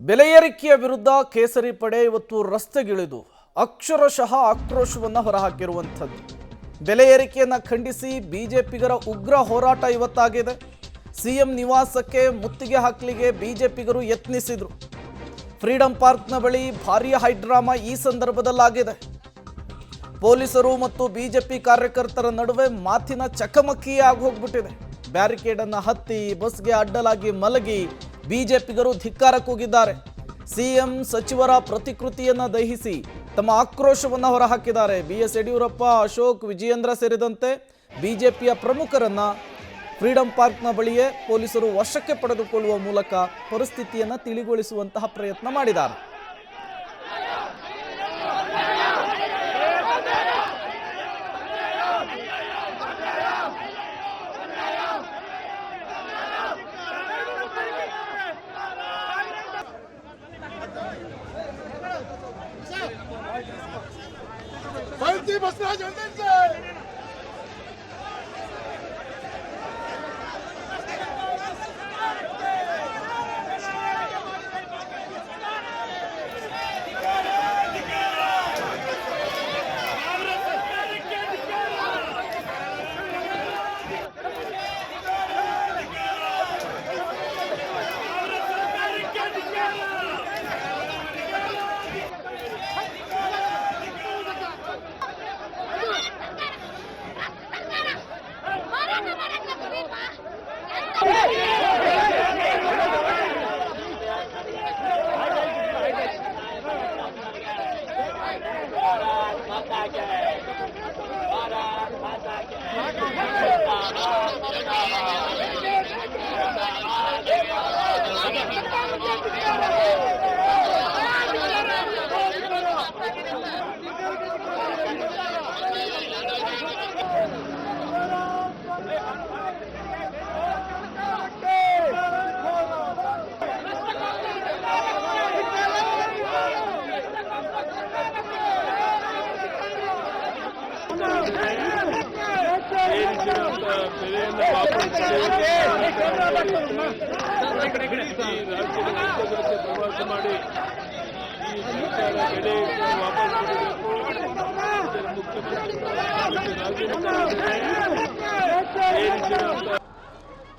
ಬೆಲೆ ಏರಿಕೆಯ ವಿರುದ್ಧ ಕೇಸರಿ ಪಡೆ ಇವತ್ತು ರಸ್ತೆಗಿಳಿದು ಅಕ್ಷರಶಃ ಆಕ್ರೋಶವನ್ನು ಹೊರಹಾಕಿರುವಂಥದ್ದು. ಬೆಲೆ ಏರಿಕೆಯನ್ನು ಖಂಡಿಸಿ ಬಿಜೆಪಿಗರ ಉಗ್ರ ಹೋರಾಟ ಇವತ್ತಾಗಿದೆ. ಸಿಎಂ ನಿವಾಸಕ್ಕೆ ಮುತ್ತಿಗೆ ಹಾಕಲಿಗೆ ಬಿಜೆಪಿಗರು ಯತ್ನಿಸಿದರು. ಫ್ರೀಡಂ ಪಾರ್ಕ್ನ ಬಳಿ ಭಾರೀ ಹೈಡ್ರಾಮಾ ಈ ಸಂದರ್ಭದಲ್ಲಾಗಿದೆ. ಪೊಲೀಸರು ಮತ್ತು ಬಿಜೆಪಿ ಕಾರ್ಯಕರ್ತರ ನಡುವೆ ಮಾತಿನ ಚಕಮಕಿಯೇ ಆಗೋಗ್ಬಿಟ್ಟಿದೆ. ಬ್ಯಾರಿಕೇಡ್ ಅನ್ನು ಹತ್ತಿ ಬಸ್ಗೆ ಅಡ್ಡಲಾಗಿ ಮಲಗಿ ಬಿಜೆಪಿಗರು ಧಿಕ್ಕಾರ ಕೂಗಿದ್ದಾರೆ. ಸಿಎಂ ಸಚಿವರ ಪ್ರತಿಕೃತಿಯನ್ನು ದಹಿಸಿ ತಮ್ಮ ಆಕ್ರೋಶವನ್ನು ಹೊರಹಾಕಿದ್ದಾರೆ. ಬಿಎಸ್ ಯಡಿಯೂರಪ್ಪ, ಅಶೋಕ್, ವಿಜಯೇಂದ್ರ ಸೇರಿದಂತೆ ಬಿಜೆಪಿಯ ಪ್ರಮುಖರನ್ನ ಫ್ರೀಡಂ ಪಾರ್ಕ್ನ ಬಳಿಯೇ ಪೊಲೀಸರು ವಶಕ್ಕೆ ಪಡೆದುಕೊಳ್ಳುವ ಮೂಲಕ ಪರಿಸ್ಥಿತಿಯನ್ನು ತಿಳಿಗೊಳಿಸುವಂತಹ ಪ್ರಯತ್ನ ಮಾಡಿದ್ದಾರೆ.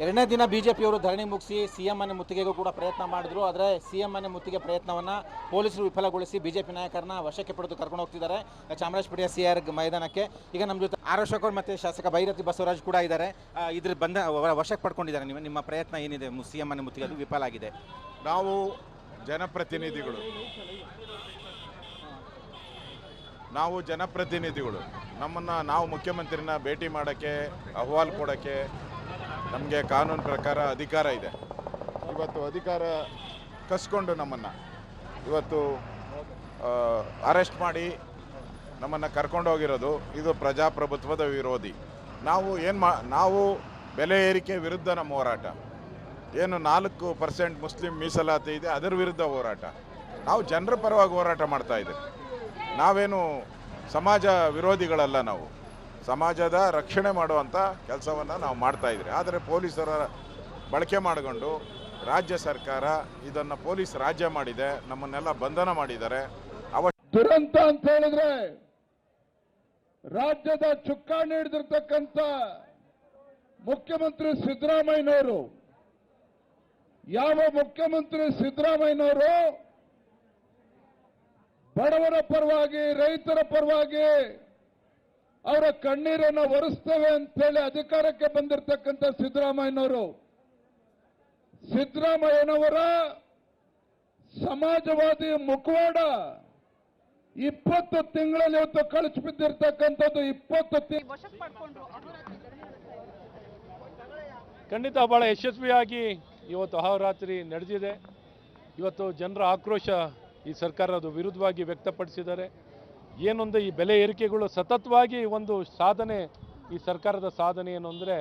ಎರಡನೇ ದಿನ ಬಿಜೆಪಿಯವರು ಧರಣಿ ಮುಗಿಸಿ ಸಿಎಂ ಮನೆ ಮುತ್ತಿಗೆಗೂ ಕೂಡ ಪ್ರಯತ್ನ ಮಾಡಿದ್ರು. ಆದರೆ ಸಿಎಂ ಮನೆ ಮುತ್ತಿಗೆ ಪ್ರಯತ್ನವನ್ನು ಪೊಲೀಸರು ವಿಫಲಗೊಳಿಸಿ ಬಿಜೆಪಿ ನಾಯಕರನ್ನ ವಶಕ್ಕೆ ಪಡೆದು ಕರ್ಕೊಂಡು ಹೋಗ್ತಿದ್ದಾರೆ ಚಾಮರಾಜಪೇಟೆಯ ಸಿಆರ್ ಮೈದಾನಕ್ಕೆ. ಈಗ ನಮ್ಮ ಜೊತೆ ಆರೋಶಕರ್ ಮತ್ತು ಶಾಸಕ ಭೈರತಿ ಬಸವರಾಜ್ ಕೂಡ ಇದ್ದಾರೆ. ಇದ್ರ ವಶಕ್ಕೆ ಪಡ್ಕೊಂಡಿದ್ದಾರೆ. ನಿಮ್ಮ ಪ್ರಯತ್ನ ಏನಿದೆ? ಸಿಎಂ ಮನೆ ಮುತ್ತಿಗೆ ಅದು ವಿಫಲ ಆಗಿದೆ. ನಾವು ಜನಪ್ರತಿನಿಧಿಗಳು ನಾವು ಮುಖ್ಯಮಂತ್ರಿನ ಭೇಟಿ ಮಾಡೋಕ್ಕೆ, ಅಹವಾಲು ಕೊಡೋಕ್ಕೆ ನಮಗೆ ಕಾನೂನು ಪ್ರಕಾರ ಅಧಿಕಾರ ಇದೆ. ಇವತ್ತು ಅಧಿಕಾರ ಕಸ್ಕೊಂಡು ನಮ್ಮನ್ನು ಇವತ್ತು ಅರೆಸ್ಟ್ ಮಾಡಿ ನಮ್ಮನ್ನು ಕರ್ಕೊಂಡೋಗಿರೋದು ಇದು ಪ್ರಜಾಪ್ರಭುತ್ವದ ವಿರೋಧಿ. ನಾವು ಬೆಲೆ ಏರಿಕೆ ವಿರುದ್ಧ ನಮ್ಮ ಹೋರಾಟ. ಏನು 4% ಮುಸ್ಲಿಂ ಮೀಸಲಾತಿ ಇದೆ, ಅದರ ವಿರುದ್ಧ ಹೋರಾಟ. ನಾವು ಜನರ ಪರವಾಗಿ ಹೋರಾಟ ಮಾಡ್ತಾ ಇದ್ದೀವಿ. ನಾವೇನು ಸಮಾಜ ವಿರೋಧಿಗಳಲ್ಲ. ನಾವು ಸಮಾಜದ ರಕ್ಷಣೆ ಮಾಡುವಂಥ ಕೆಲಸವನ್ನು ನಾವು ಮಾಡ್ತಾ ಇದ್ದೀವಿ. ಆದರೆ ಪೊಲೀಸರ ಬಳಕೆ ಮಾಡಿಕೊಂಡು ರಾಜ್ಯ ಸರ್ಕಾರ ಇದನ್ನು ಪೊಲೀಸ್ ರಾಜ್ಯ ಮಾಡಿದೆ, ನಮ್ಮನ್ನೆಲ್ಲ ಬಂಧನ ಮಾಡಿದ್ದಾರೆ. ದುರಂತ ಅಂತ ಹೇಳಿದ್ರೆ ರಾಜ್ಯದ ಚುಕ್ಕಾಣಿ ಹಿಡಿದಿರ್ತಕ್ಕಂಥ ಮುಖ್ಯಮಂತ್ರಿ ಸಿದ್ದರಾಮಯ್ಯನವರು, ಯಾವ ಮುಖ್ಯಮಂತ್ರಿ ಸಿದ್ದರಾಮಯ್ಯನವರು ಬಡವರ ಪರವಾಗಿ, ರೈತರ ಪರವಾಗಿ ಅವರ ಕಣ್ಣೀರನ್ನು ಒರೆಸ್ತೇವೆ ಅಂತೇಳಿ ಅಧಿಕಾರಕ್ಕೆ ಬಂದಿರತಕ್ಕಂಥ ಸಿದ್ದರಾಮಯ್ಯನವರ ಸಮಾಜವಾದಿ ಮುಖವಾಡ 20 ತಿಂಗಳಲ್ಲಿ ಇವತ್ತು ಕಳಿಸಿ ಬಿದ್ದಿರ್ತಕ್ಕಂಥದ್ದು. 20 ಖಂಡಿತ ಬಹಳ ಯಶಸ್ವಿಯಾಗಿ ಇವತ್ತು ಅಹೋರಾತ್ರಿ ನಡೆದಿದೆ. ಇವತ್ತು ಜನರ ಆಕ್ರೋಶ ಈ ಸರ್ಕಾರದ ವಿರುದ್ಧವಾಗಿ ವ್ಯಕ್ತಪಡಿಸಿದ್ದಾರೆ. ಏನೊಂದು ಈ ಬೆಲೆ ಏರಿಕೆಗಳು ಸತತವಾಗಿ ಒಂದು ಸಾಧನೆ, ಈ ಸರ್ಕಾರದ ಸಾಧನೆ ಏನು ಅಂದರೆ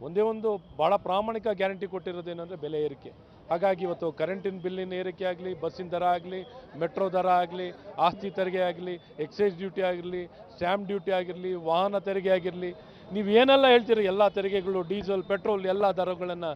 ಒಂದೇ ಒಂದು ಭಾಳ ಪ್ರಾಮಾಣಿಕ ಗ್ಯಾರಂಟಿ ಕೊಟ್ಟಿರೋದೇನೆಂದರೆ ಬೆಲೆ ಏರಿಕೆ. ಹಾಗಾಗಿ ಇವತ್ತು ಕರೆಂಟಿನ ಬಿಲ್ಲಿನ ಏರಿಕೆ ಆಗಲಿ, ಬಸ್ಸಿನ ದರ ಆಗಲಿ, ಮೆಟ್ರೋ ದರ ಆಗಲಿ, ಆಸ್ತಿ ತೆರಿಗೆ ಆಗಲಿ, ಎಕ್ಸೈಸ್ ಡ್ಯೂಟಿ ಆಗಿರಲಿ, ಸ್ಟ್ಯಾಂಪ್ ಡ್ಯೂಟಿ ಆಗಿರಲಿ, ವಾಹನ ತೆರಿಗೆ ಆಗಿರಲಿ, ನೀವು ಏನೆಲ್ಲ ಹೇಳ್ತೀರಿ ಎಲ್ಲ ತೆರಿಗೆಗಳು, ಡೀಸೆಲ್, ಪೆಟ್ರೋಲ್ ಎಲ್ಲ ದರಗಳನ್ನು